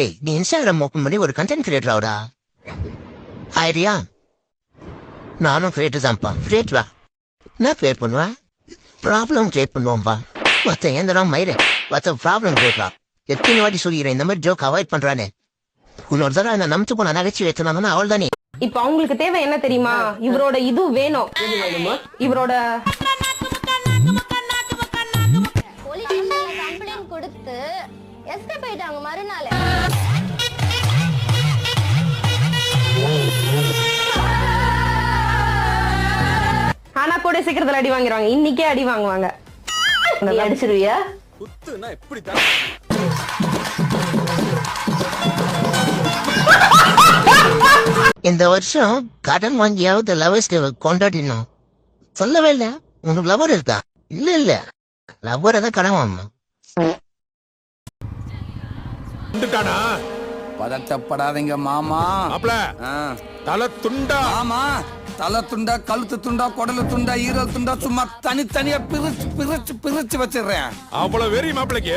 ஏய் நீ Instagram open பண்ணி ஒரு கண்டென்ட் கிரியேட்டர் ஆகுடா. ஐடியா நானும் கிரியேட்டர் தான்ப்பா. கிரியேட்டரா என்ன கிரியேட் பண்ணுவேன்? ப்ராப்ளம் கிரியேட் பண்ணுவோம்ப்பா. மற்ற எந்தடா மயிறு மற்ற ப்ராப்ளம் கிரியேட்டரா. எத்தனை வாட்டி சொல்லிக்கிறேன் இந்த மாதிரி ஜோக் அவாய்ட் பண்றானே. இன்னொரு தடவை என்ன நம்பிச்சு போன நகைச்சுவை ஏற்றினா அவள் தானே. இப்ப அவங்களுக்கு தேவை என்ன தெரியுமா? இவரோட இது வேணும். இவரோட கம்ப்ளைண்ட் கொடுத்து எஸ்கேப் ஆயிட்டாங்க மறுநாள். ஆனா கூட சீக்கிரத்துல அடி வாங்கிடுவாங்க. இன்னைக்கே அடி வாங்குவாங்க. அடிச்சிருவியா? இந்த வருஷம் கடன் வாங்கியாவது லவர்ஸ் டே கொண்டாடினோம். சொல்லவே இல்ல. உனக்கு லவர் இருக்கா? இல்ல லவர் தான் கடன் வாங்கணும். பதட்டப்படாதீங்க மாமா. தலை துண்டா ஆமா, தலை துண்டா, கழுத்து துண்டா, குடலு துண்டா, ஈரல் துண்டா, சும்மா தனித்தனியா பிரிச்சு பிரிச்சு பிரிச்சு வச்சிடுறேன். அவ்வளவு வெறி மாப்பிளைக்கு.